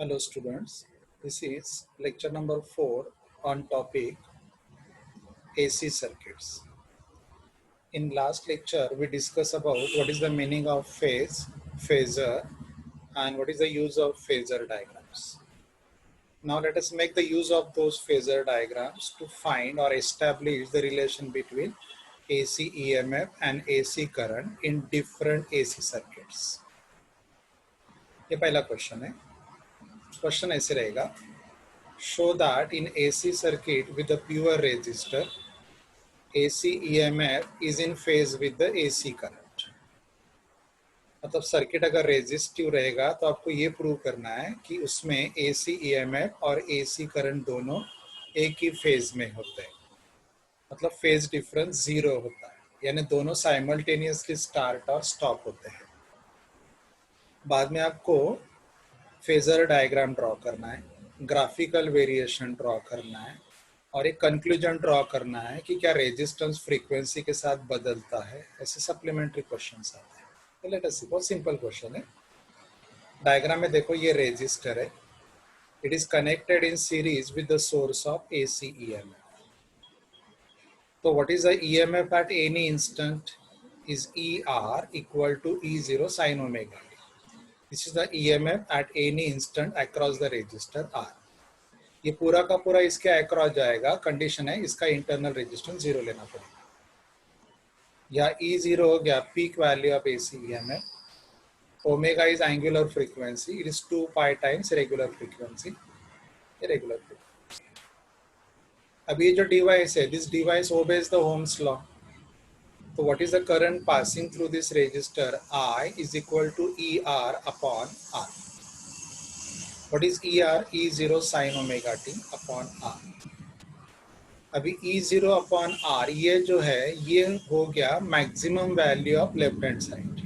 Hello students, this is lecture number 4 on topic AC circuits. In last lecture we discussed about what is the meaning of phase, phasor and what is the use of phasor diagrams. Now let us make the use of those phasor diagrams to find or establish the relation between AC EMF and AC current in different AC circuits. ये पहला question है. Question ऐसे रहेगा. Show that in AC circuit with a pure resistor, AC EMF is in phase with the AC current. मतलब circuit अगर resistive रहेगा तो आपको ये प्रूव करना है कि उसमें AC EMF और AC करंट दोनों एक ही फेज में होते हैं. मतलब फेज डिफरेंस 0 होता है, यानी दोनों साइमल्टेनियसली स्टार्ट और स्टॉप होते हैं. बाद में आपको फेजर डायग्राम ड्रॉ करना है, ग्राफिकल वेरिएशन ड्रॉ करना है और एक कंक्लूजन ड्रॉ करना है कि क्या रेजिस्टेंस फ्रीक्वेंसी के साथ बदलता है. ऐसे सप्लीमेंट्री क्वेश्चंस आते हैं. तो लेट अस सी, बहुत सिंपल क्वेश्चन है. डायग्राम में देखो, ये रेजिस्टर है. It is connected in series with the source of AC EMF. तो what is the EMF at any instant is ER equal to E0 sin omega. This is the EMF at any instant across the resistor R. ये पूरा का पूरा इसके across जाएगा. Condition है इसका internal resistance 0 लेना पड़ेगा. या E0 हो गया peak value of AC EMF. Omega is angular frequency. It is 2 pi times regular frequency. Regular frequency. अब ये जो डिवाइस है, this device obeys the Ohm's law. So what is the current passing through this resistor? I is equal to ER upon R. What is ER? E0 sin omega t upon R. अभी E0 upon R ये जो है ये हो गया maximum value of left hand side,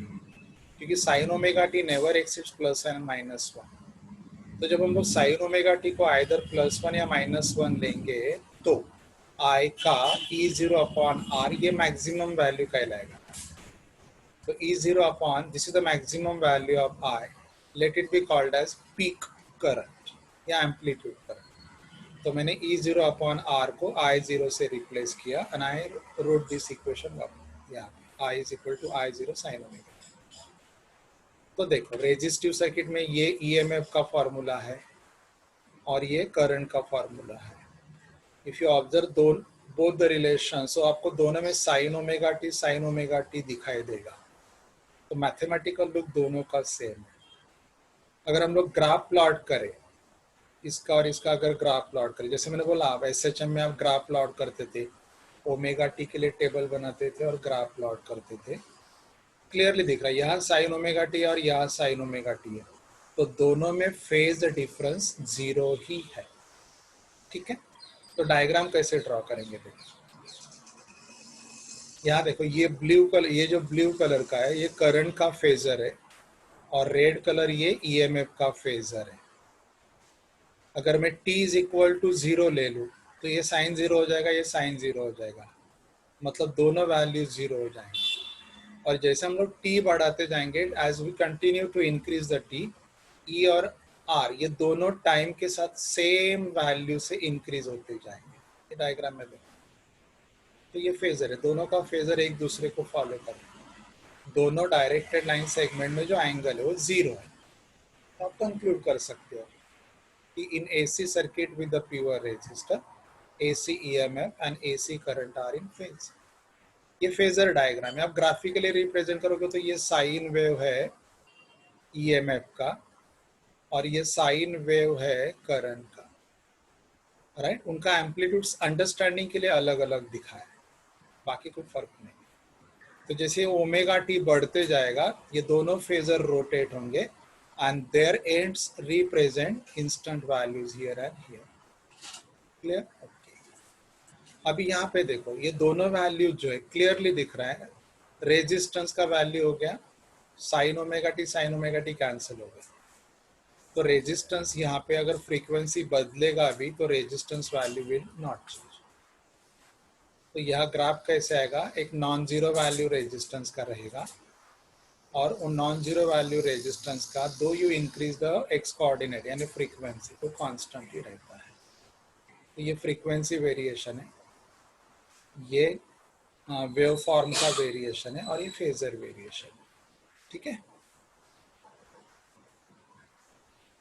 क्योंकि sin omega T never exceeds plus and minus 1. तो जब हम लोग sin ओमेगा टी को आइदर +1 या -1 लेंगे तो I का E0 upon R ये मैक्सिमम वैल्यू कहलाएगा. तो E0 upon this is the maximum value of I. Let it be called as peak current या amplitude current. तो मैंने E0 upon R को I0 से रिप्लेस किया and I wrote this equation यहाँ I is equal to I0 sin omega. तो देखो resistive circuit में ये EMF का फॉर्मूला है और ये करंट का फॉर्मूला है. If you observe both the relation, so आपको दोनों में sin ओमेगा टी दिखाई देगा. तो मैथमेटिकल लुक दोनों का सेम है. अगर हम लोग ग्राफ प्लॉट करें, इसका और इसका अगर ग्राफ प्लॉट करें, जैसे मैंने बोला आप SHM में आप ग्राफ प्लॉट करते थे, ओमेगा टी के लिए टेबल बनाते थे और ग्राफ प्लॉट करते थे. क्लियरली दिख रहा है यहाँ sin ओमेगा टी और यहाँ sin ओमेगा टी है, तो दोनों में फेज डिफरेंस 0 ही है. ठीक है. तो डायग्राम कैसे ड्रॉ करेंगे देखो. यहाँ देखो ये ब्लू कलर, ये जो ब्लू कलर का है ये करंट का फेजर है और रेड कलर ये EMF का फेजर है. अगर मैं t इज इक्वल टू 0 ले लूँ तो ये साइन 0 हो जाएगा, ये साइन 0 हो जाएगा. मतलब दोनों वैल्यू 0 हो जाएंगे. और जैसे हम लोग t बढ़ाते जाएंगे, as we continue to increase the t, E और R ये दोनों टाइम के साथ सेम वैल्यू से इंक्रीज होते जाएंगे. ये डायग्राम में देखो. तो ये फेजर है, दोनों का फेजर एक दूसरे को फॉलो कर रहे हैं. दोनों डायरेक्टेड लाइन सेगमेंट में जो एंगल है वो 0 है. तो आप कंक्लूड कर सकते हो कि in AC circuit with the pure resistor, AC EMF and AC current are in phase. ये फेजर डायग्राम है. आप ग्राफिकली रिप्रेजेंट करोगे तो ये साइन वेव है EMF का और ये साइन वेव है करंट का. राइट. उनका एम्पलीट्यूड अंडरस्टैंडिंग के लिए अलग अलग दिखा है, बाकी कोई फर्क नहीं. तो जैसे ओमेगा टी बढ़ते जाएगा ये दोनों फेजर रोटेट होंगे and their ends represent instant values here and here. Clear. Okay. अभी यहाँ पे देखो ये दोनों वैल्यू जो है क्लियरली दिख रहा है. रेजिस्टेंस का वैल्यू हो गया sin ओमेगा टी कैंसिल हो गया. तो रेजिस्टेंस यहाँ पे अगर फ्रीक्वेंसी बदलेगा अभी तो resistance value will not change. तो यह ग्राफ कैसे आएगा, एक नॉन जीरो वैल्यू रेजिस्टेंस का रहेगा और उन नॉन जीरो वैल्यू रेजिस्टेंस का दो you increase the x coordinate यानी फ्रीक्वेंसी तो कांस्टेंट ही रहता है। तो ये फ्रीक्वेंसी वेरिएशन है, ये वेव फॉर्म का वेरिएशन है और ये फेजर वेरिएशन है। ठीक है।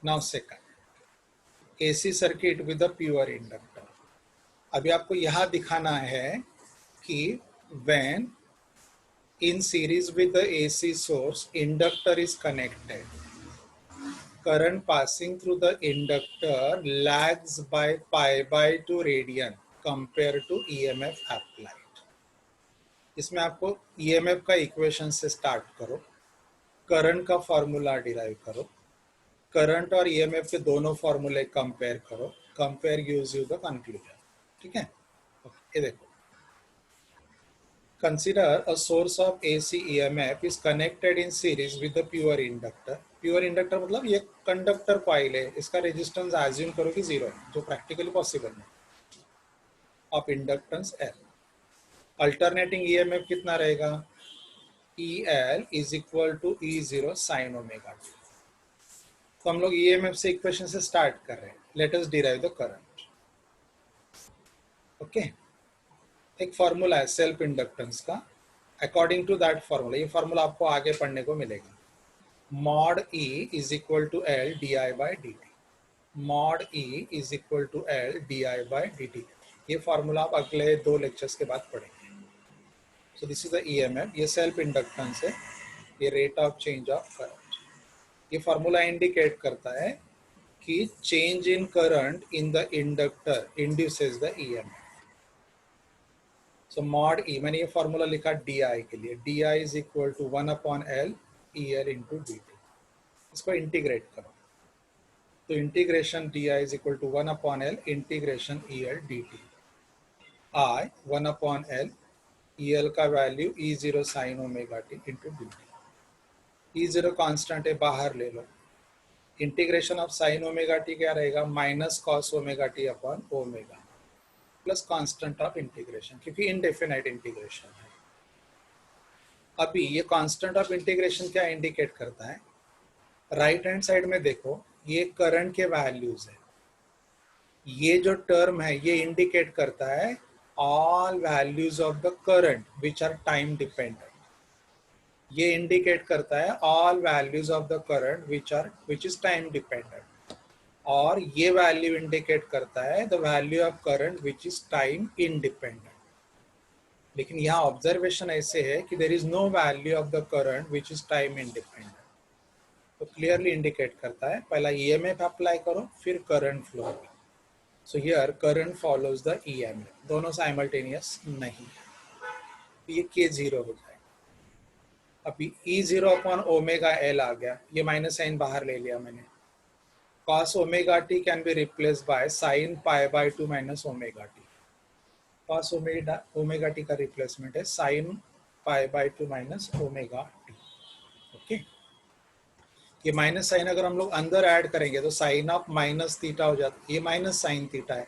Now second AC circuit with a pure inductor. अभी आपको यहां दिखाना है कि when in series with the AC source, inductor is connected. Current passing through the inductor lags by pi by 2 radian compared to EMF applied. इसमें आपको EMF का equation से स्टार्ट करो, करंट का फॉर्मूला डिराइव करो, करंट और EMF के दोनों फॉर्मूले कंपेयर करो, compare gives you the conclusion. ठीक है। ये देखो, consider a source of AC EMF is connected in series with the pure inductor. Pure inductor मतलब ये कंडक्टर कॉइल है, इसका रेजिस्टेंस एज्यूम करो कि जीरो है, जो प्रैक्टिकली पॉसिबल नहीं। Of inductance L, alternating EMF कितना रहेगा? EL is equal to E0 sine omega t. तो हम लोग EMF से इक्वेशन से स्टार्ट कर रहे हैं। Let us derive the current. Okay, एक फॉर्मूला है सेल्फ इंडक्टेंस का, अकॉर्डिंग टू दैट फॉर्मूला, ये फॉर्मूला आपको आगे पढ़ने को मिलेगा। Mod E is equal to L DI by dt, mod E is equal to L DI by dt। ये फॉर्मूला आप अगले 2 लेक्चर्स के बाद पढ़ेंगे। So this is the EMF, ये सेल्फ इंडक्टेंस है, ये rate of change of current. ये फॉर्मूला इंडिकेट करता है कि change in current in the inductor induces the EMF। So mod E, मैंने ये फॉर्मूला लिखा DI के लिए, DI is equal to 1/L EL into dt। इसको इंटीग्रेट करो तो integration DI is equal to 1/L integration EL dt। I 1/L EL का value E0 sine omega T into dt। E0 constant है, बाहर ले लो। Integration of sine omega T क्या रहेगा? Minus cos omega T upon omega plus constant of integration, क्योंकि indefinite integration है। अभी ये कांस्टेंट ऑफ इंटीग्रेशन क्या इंडिकेट करता है? राइट हैंड साइड में देखो, ये करंट के वैल्यूज है। ये जो टर्म है ये इंडिकेट करता है all values of the current which are time dependent. ये इंडिकेट करता है all values of the current which is time dependent, और ये वैल्यू इंडिकेट करता है the value of current which is time independent. लेकिन यहाँ ऑब्जर्वेशन ऐसे है कि there is no value of the current which is time independent. तो क्लियरली इंडिकेट करता है, पहला EMF अप्लाई करो फिर current flow. So here current follows the EMF, दोनों साइमल्टेनियस नहीं है, ये K0 हो जाएगा। अभी E0 अपॉन ओमेगा L आ गया, ये माइनस साइन बाहर ले लिया मैंने। cos omega T can be replace by sine pi by 2 minus omega t. cos omega T का रिप्लेसमेंट है sine pi by 2 minus omega T. Okay, ये माइनस साइन अगर हम लोग अंदर ऐड करेंगे तो साइन ऑफ माइनस थीटा हो जाता है, ये माइनस साइन थीटा है,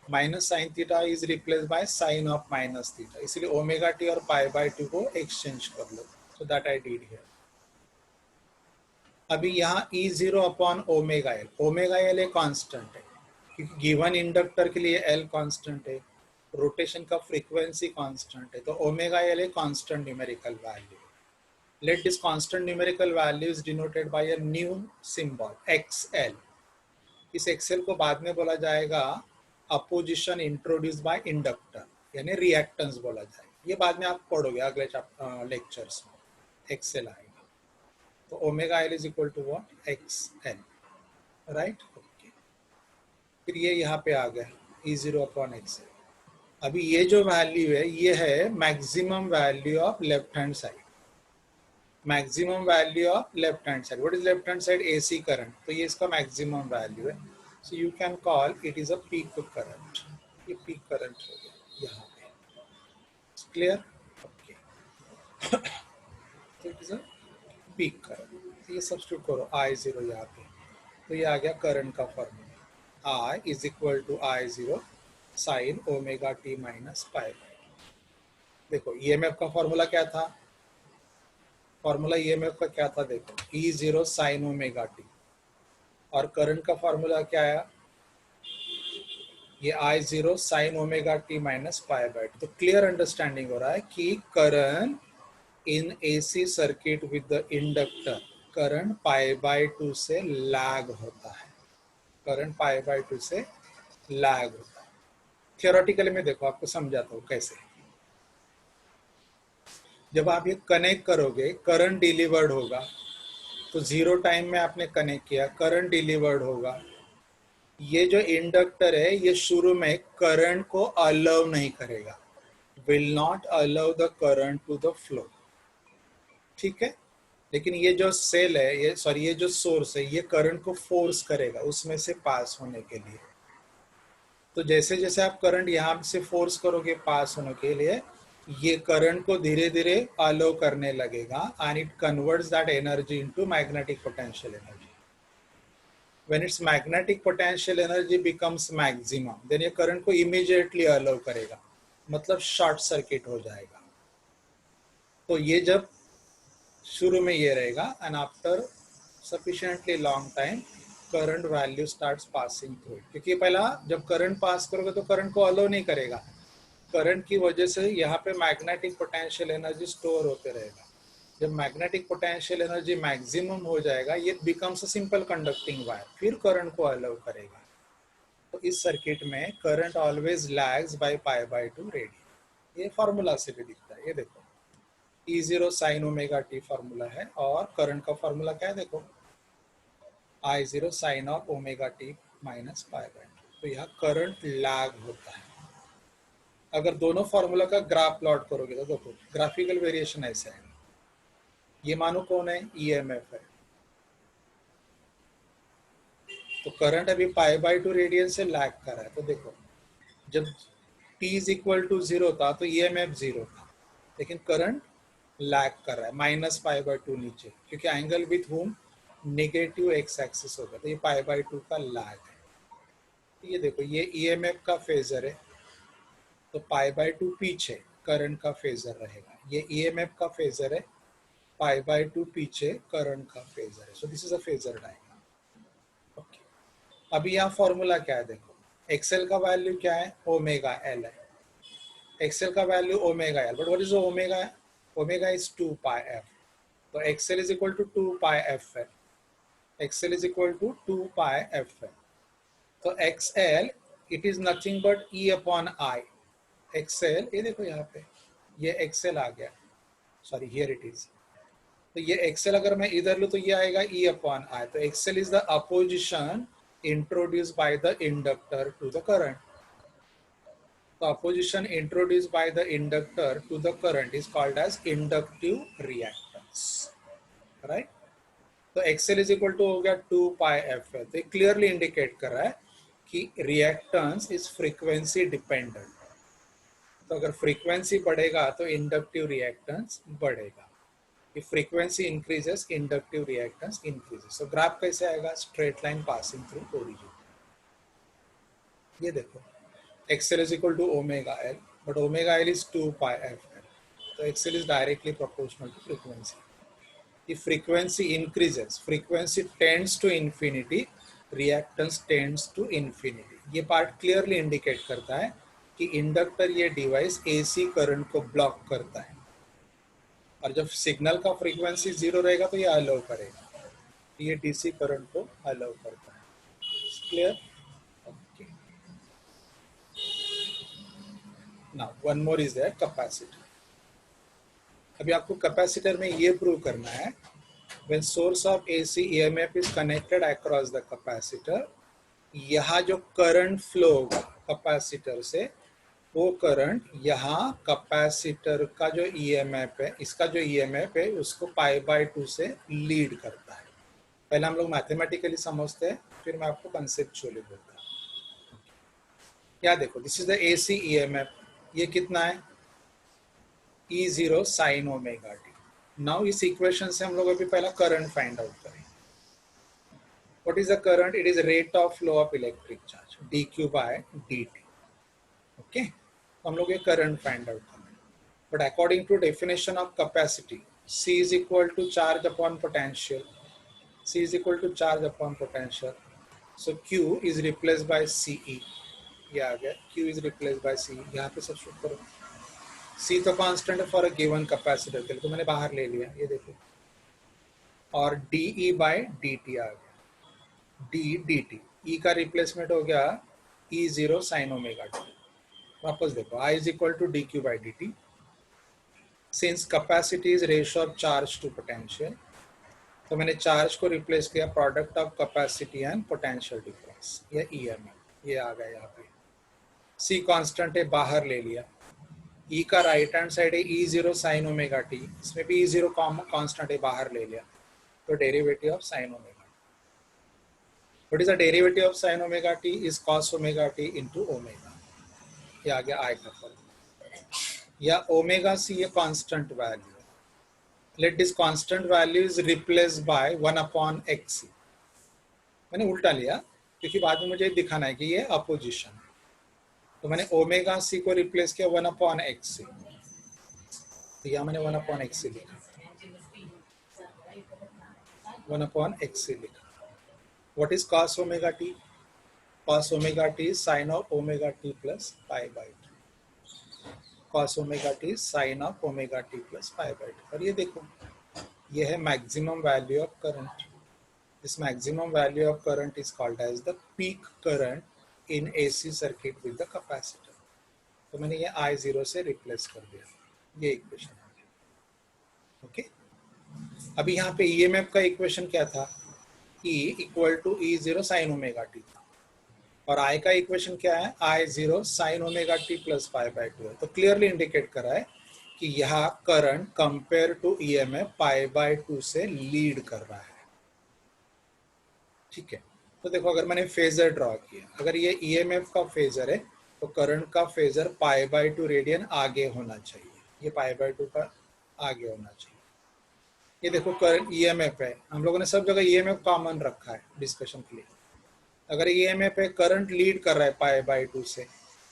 minus sine theta is replace by sine of minus theta, इसलिए ओमेगा टी और पाई बाय 2 को एक्सचेंज कर लो। So that I did here. अभी यहाँ E0 upon omega L, omega L एक कांस्टेंट है क्योंकि गिवन इंडक्टर के लिए L कांस्टेंट है, रोटेशन का फ्रीक्वेंसी कांस्टेंट है, तो ओमेगा एल एक constant numerical value. Let this constant numerical value is denoted by a new symbol XL। इस XL को बाद में बोला जाएगा अपोजिशन इंट्रोड्यूस बाय इंडक्टर, यानी रिएक्टेंस बोला जाएगा। ये बाद में आप पढ़ोगे अगले लेक्चर्स में, XL आएगा। तो omega L is equal to what? XL, right. Okay, फिर ये यहाँ पे आ गया E0 अपॉन XL। अभी ये जो वैल्यू है ये है maximum value of left hand side, maximum value of left hand side. What is left hand side? AC current, तो ये इसका मैक्सिमम वैल्यू है। So you can call it is a peak current. ये peak current हो गया यहाँ पे, clear? Okay, तो it is a peak current. ये सब्स्टिट्यूट करो I0 यहाँ पे, तो ये आ गया करंट का formula, I is equal to I0 sine omega t minus pi. देखो EMF का फॉर्मूला क्या था? फॉर्मूला ईएमएफ का क्या था देखो, E0 साइन ओमेगा टी, और करंट का फॉर्मूला क्या आया, ये I0 sine omega t minus pi by two. तो क्लियर अंडरस्टैंडिंग हो रहा है कि current in AC circuit with the inductor, current pi by to से लैग होता है, करंट पाई बाय टू से लैग होता है। थियोरेटिकली में देखो आपको समझाता हूँ कैसे। जब आप ये कनेक्ट करोगे, करंट डिलीवर्ड होगा, तो जीरो टाइम में आपने कनेक्ट किया, करंट डिलीवर्ड होगा। ये जो इंडक्टर है ये शुरू में करंट को अलाउ नहीं करेगा, will not allow the current to the flow, ठीक है। लेकिन ये जो सेल है, ये सॉरी ये जो सोर्स है, ये करंट को फोर्स करेगा उसमें से पास होने के लिए। तो जैसे जैसे आप करंट यहाँ से फोर्स करोगे पास होने के लिए, ये करंट को धीरे धीरे अलाउ करने लगेगा, and it converts that energy into magnetic potential energy. When it's magnetic potential energy becomes maximum, then ये करंट को इमीडिएटली अलाउ करेगा, मतलब शॉर्ट सर्किट हो जाएगा। तो ये जब शुरू में ये रहेगा, and after sufficiently long time current value starts passing through, क्योंकि पहला जब करंट पास करोगे तो करंट को अलाउ नहीं करेगा, करंट की वजह से यहाँ पे मैग्नेटिक पोटेंशियल एनर्जी स्टोर होते रहेगा। जब मैग्नेटिक पोटेंशियल एनर्जी मैक्सिमम हो जाएगा, ये becomes a simple conducting wire, फिर करंट को अलाउ करेगा। तो इस सर्किट में current always lags by pi by two radian, ये फॉर्मूला से भी दिखता है। ये देखो E0 sine omega T formula है, और करंट का फॉर्मूला क्या है देखो, I0 sine of omega t minus pi by two. तो यहाँ करंट लैग होता है। अगर दोनों फॉर्मूला का ग्राफ प्लॉट करोगे तो देखो ग्राफिकल वेरिएशन ऐसा है। ये मानो कौन है, ईएमएफ है। तो करंट अभी पाई बाय टू रेडियन से लैग कर रहा है। तो देखो जब t is equal to zero था तो ईएमएफ जीरो था, लेकिन करंट लैग कर रहा है माइनस पाई बाय टू नीचे, क्योंकि angle with home negative x axis होगा, तो ये पाई बाय टू का लैग है। तो ये देखो ये ईएमएफ का फेजर है, तो पाई बाय टू पीछे करंट का फेजर रहेगा। ये ईएमएफ का फेजर है, पाई बाय टू पीछे करंट का फेजर है। सो this is a phasor diagram. Okay, अभी यहाँ फॉर्मूला क्या है देखो, एक्सएल का वैल्यू क्या है, ओमेगा एल है। एक्सएल का value omega L, but what is omega, omega is 2 pi f. तो XL is equal to 2 pi f है, XL is equal to 2 pi f है। तो XL it is nothing but E upon I. XL ये देखो यहाँ पे ये XL आ गया, सॉरी हियर इट इज। तो ये एक्सएल अगर मैं इधर लूँ तो ये आएगा ई अपॉन आई। तो XL is the opposition introduce by the inductor to the current. The opposition introduced by the inductor to the current is called as inductive reactance, right? तो XL is equal to हो गया 2 pi FL। तो clearly indicate कर रहा है कि reactance is frequency dependent. तो अगर फ्रीक्वेंसी बढ़ेगा तो इंडक्टिव रिएक्टेंस बढ़ेगा, if frequency increases inductive reactance increases। so graph कैसे आएगा, straight line passing through origin. ये देखो XL is equal to omega L, but omega L is 2 pi FL. So XL is directly proportional to frequency. If frequency increases, frequency tends to infinity, reactance tends to infinity. ये part clearly indicate करता है कि inductor ये device AC current को block करता है, और जब सिग्नल का फ्रीक्वेंसी जीरो रहेगा तो ये अलाउ करेगा, ये DC करंट को अलाउ करता है। Clear? Now one more is there, capacitor. अभी आपको कैपेसिटर में ये प्रूव करना है, when source of AC EMF is connected across the capacitor, यहाँ जो करंट फ्लो होगा कैपेसिटर से, वो करंट यहाँ कैपेसिटर का जो EMF है, इसका जो EMF है उसको पाई बाय टू से लीड करता है। पहले हम लोग मैथमेटिकली समझते हैं, फिर मैं आपको कंसेप्चुअली बोलता हूँ। क्या देखो, this is the AC EMF, ये कितना है, E0 sine omega t. Now इस इक्वेशन से हम लोग अभी पहला करंट फाइंड आउट करें। What is the current, it is rate of flow of electric charge dq by dt। Okay, तो हम लोग ये करंट फाइंड आउट करें, but according to definition of capacity, C is equal to charge upon potential. C is equal to charge upon potential. So Q is replaced by CE. ये आ गया, Q is replaced by CE. यहाँ पे substitute करो. C तो constant है for a given capacitor के लिए, तो मैंने बाहर ले लिया, ये देखो. और DE by DT आ गया. D DT. E का रिप्लेसमेंट हो गया E0 sin ओमेगा t. वापस देखो, I is equal to dq by dt. Since capacity is ratio of charge to potential, तो मैंने चार्ज को रिप्लेस किया product of capacity and potential difference, या ईएमएफ. ये आ गया यहाँ पे. सी कांस्टेंट है, बाहर ले लिया. ई का राइट हैंड साइड है E0 sin ओमेगा टी, इसमें भी E0 कांस्टेंट है, बाहर ले लिया. तो derivative of sin omega. What is the derivative of sin omega T? Is cos omega T into omega. ये आ गया आई का फॉर्मूला. या ओमेगा सी ये constant value. Let this constant value is replace bye 1/xc. मैंने उल्टा लिया क्योंकि बाद में मुझे दिखाना है कि ये अपोजिशन है. तो मैंने ओमेगा सी को रिप्लेस किया 1/xc. तो यहाँ मैंने 1/xc लिखा, 1/xc लिखा. What is cos omega t? cos omega t sine of omega t plus pi by two. cos omega t sine of omega t plus pi by two. और ये देखो, ये है maximum value of current. This maximum value of current is called as the peak current in AC circuit with the capacitor. तो मैंने ये I0 से replace कर दिया. ये इक्वेशन है. ओके. अभी यहाँ पे ईएमएफ का इक्वेशन क्या था? E equal to E0 sine omega t था. और I का इक्वेशन क्या है? I0 sine omega t plus pi by two है. तो क्लियरली इंडिकेट करा है कि यहाँ current compare to EMF pi by two से लीड कर रहा है. ठीक है. तो देखो, अगर मैंने फेजर ड्रॉ किया, अगर ये ईएमएफ का फेजर है तो करंट का phasor pi by two radian आगे होना चाहिए. ये पाई बाई टू का आगे होना चाहिए. ये देखो करंट ईएमएफ है, हम लोगों ने सब जगह ईएमएफ कॉमन रखा है डिस्कशन के लिए. अगर ईएमएफ है, करंट लीड कर रहा है पाई बाई टू से,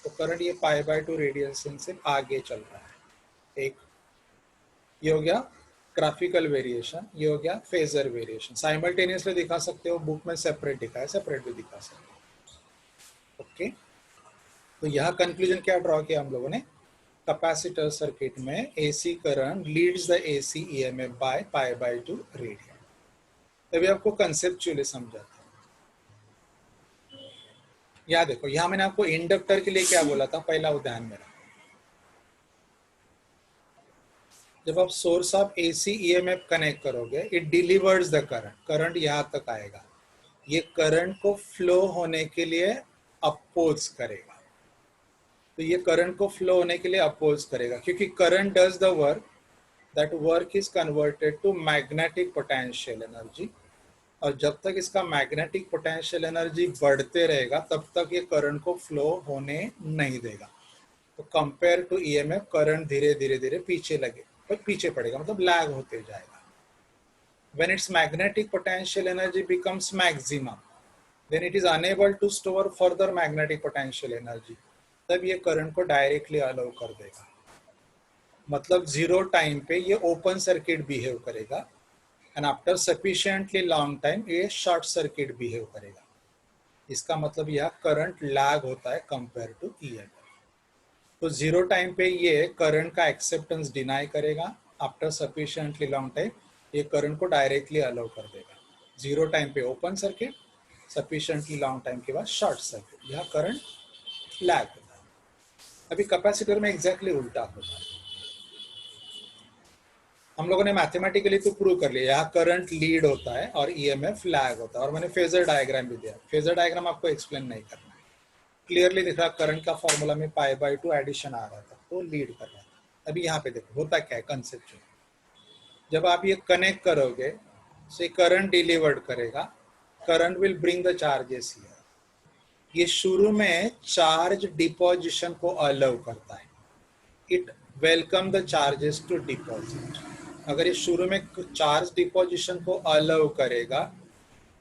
तो करंट ये पाई बाई टू रेडियन से आगे चल रहा है. एक ये हो गया ग्राफिकल वेरिएशन, ये हो गया फेजर वेरिएशन. साइमल्टेनियसली दिखा सकते हो, बुक में सेपरेट दिखा है, सेपरेट भी दिखा सकते हो. ओके. तो यहाँ कंक्लूजन क्या ड्रॉ किया हम लोगों ने? कैपेसिटर सर्किट में AC current leads the AC EMF by pi by two radian. तभी आपको कंसेप्चुअली समझाता हूँ. यहाँ देखो, यहाँ मैंने आपको इंडक्टर के लिए क्या बोला था, पहला उदाहरण मेरा. जब आप source of AC EMF connect करोगे, it delivers the current. Current यहाँ तक आएगा. ये करंट को फ्लो होने के लिए अपोज करेगा. तो ये करंट को फ्लो होने के लिए अपोज करेगा, क्योंकि current does the work. That work is converted to magnetic potential energy. और जब तक इसका मैग्नेटिक पोटेंशियल एनर्जी बढ़ते रहेगा, तब तक ये करंट को फ्लो होने नहीं देगा. तो कंपेयर टू ईएमएफ, करंट धीरे धीरे धीरे पीछे पड़ेगा, मतलब लैग होते जाएगा. When its magnetic potential energy becomes maximum, then it is unable to store further magnetic potential energy. तब ये करंट को डायरेक्टली अलाउ कर देगा. मतलब जीरो टाइम पे ये ओपन सर्किट बिहेव करेगा, and after sufficiently long time ये शॉर्ट सर्किट बिहेव करेगा. इसका मतलब यह करंट लैग होता है कंपेयर टू ईएमएफ. तो जीरो टाइम पे ये करंट का एक्सेप्टेंस डिनाई करेगा. आफ्टर सफिशिएंटली लॉन्ग टाइम ये करंट को डायरेक्टली अलाउ कर देगा. जीरो टाइम पे open circuit, sufficiently long time के बाद शॉर्ट सर्किट, यह करंट लैग होता है. अभी कैपेसिटर में एग्जैक्टली उल्टा होता है. हम लोगों ने मैथमेटिकली तो प्रूव कर लिया, यहाँ करंट लीड होता है और ईएमएफ लैग होता है. और मैंने फेजर डायग्राम भी दिया. फेजर डायग्राम आपको एक्सप्लेन नहीं करना है, क्लियरली दिख रहा करंट का फॉर्मूला में पाई बाई टू एडिशन आ रहा था, तो लीड कर रहा था. अभी यहाँ पे देखो होता क्या है कंसेप्ट. जब आप ये कनेक्ट करोगे, से करंट डिलीवर्ड करेगा. Current will bring the charges here. ये शुरू में चार्ज डिपोजिशन को अलाउ करता है. It welcome the charges to deposit. अगर ये शुरू में चार्ज डिपोजिशन को अलाउ करेगा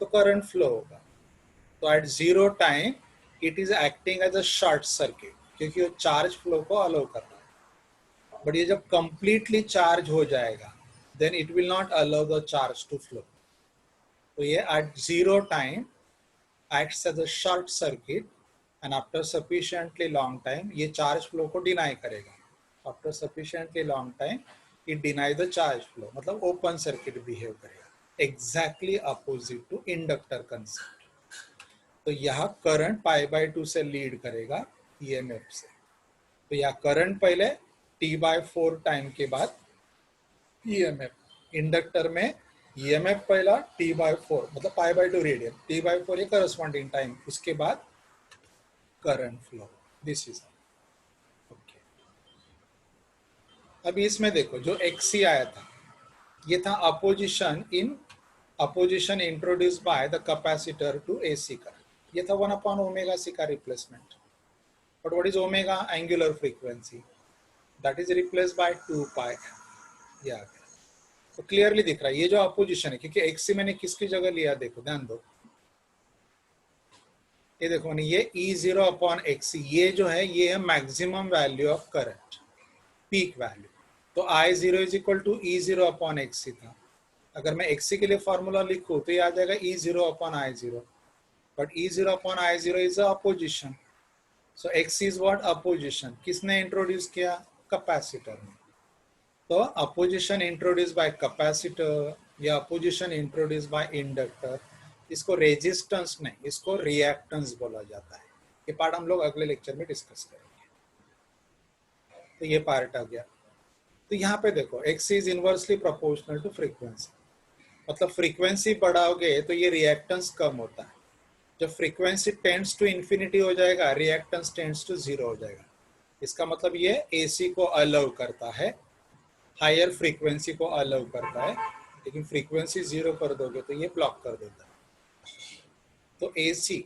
तो करंट फ्लो होगा. तो at zero time it is acting as a short circuit, क्योंकि वो चार्ज फ्लो को अलाउ कर रहा है. बट ये जब कंप्लीटली चार्ज हो जाएगा, then it will not allow the charge to flow. तो ये at zero time acts as a short circuit and after sufficiently long time ये charge flow को deny करेगा. After sufficiently long time it deny the charge flow, मतलब open circuit behave करेगा. Exactly opposite to inductor concept. तो यहाँ current π/2 से lead करेगा EMF से. तो यहाँ करंट पहले T/4 टाइम के बाद EMF. इंडक्टर में EMF पहला T/4 मतलब π/2 रेडियन, T/4 ये करस्पॉन्डिंग टाइम, उसके बाद current flow. This is okay. अभी इसमें देखो जो XC आया था ये था opposition introduce by the capacitor to AC का. ये था 1/ωc का replacement. But what is omega? Angular frequency. That is replace by 2π. ये आ गया. तो क्लियरली दिख रहा है ये जो अपोजिशन है, क्योंकि XC मैंने किसकी जगह लिया, देखो ध्यान दो. ये देखो मैंने ये E0/XC ये जो है ये है maximum value of current, peak value. तो I0 is equal to E0/XC था. अगर मैं XC के लिए फॉर्मूला लिखूं तो ये आ जाएगा E0/I0. But E0/I0 is opposition. So XC is what? Opposition. किसने इंट्रोड्यूस किया? कैपेसिटर ने. तो अपोजिशन इंट्रोड्यूस बाय कैपेसिटर या अपोजिशन इंट्रोड्यूस बाय इंडक्टर, इसको रेजिस्टेंस नहीं, इसको रिएक्टेंस बोला जाता है. ये पार्ट हम लोग अगले लेक्चर में डिस्कस करेंगे. तो ये पार्ट आ गया. तो यहाँ पे देखो XC is inversely proportional to frequency. मतलब फ्रीक्वेंसी बढ़ाओगे तो ये रिएक्टेंस कम होता है. जब फ्रीक्वेंसी टेंड्स टू इंफिनिटी हो जाएगा, रिएक्टेंस टेंड्स टू 0 हो जाएगा. इसका मतलब ये AC को अलाउ करता है, हायर फ्रीक्वेंसी को अलाउ करता है. लेकिन फ्रीक्वेंसी 0 कर दोगे तो ये ब्लॉक कर देता है. तो AC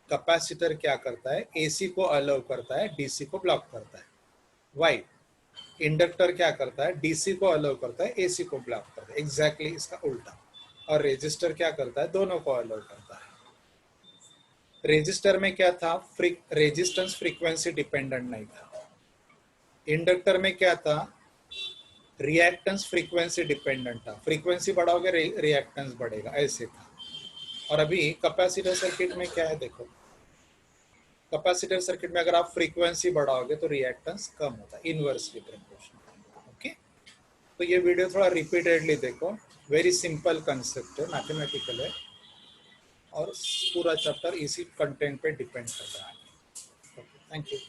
कैपेसिटर क्या करता है? AC को अलाउ करता है, DC को ब्लॉक करता है. वाई इंडक्टर क्या करता है? DC को अलाउ करता है, AC को ब्लॉक करता है. एग्जैक्टली इसका उल्टा. और रेजिस्टर क्या करता है? दोनों को अलाउ करता है. रेजिस्टर में क्या था? रेजिस्टेंस फ्रीक्वेंसी डिपेंडेंट नहीं था. इंडक्टर में क्या था? रिएक्टेंस फ्रीक्वेंसी डिपेंडेंट था. फ्रीक्वेंसी बढ़ाओगे रिएक्टेंस बढ़ेगा, ऐसे था. और अभी कैपेसिटर सर्किट में क्या है देखो, कैपेसिटर सर्किट में अगर आप फ्रीक्वेंसी बढ़ाओगे तो रिएक्टेंस कम होता है, इनवर्सली प्रोपोर्शनल. ओके. तो ये वीडियो थोड़ा रिपीटेडली देखो. वेरी सिंपल कंसेप्ट है, मैथमेटिकल है और पूरा चैप्टर इसी कंटेंट पे डिपेंड करता है. Thank you.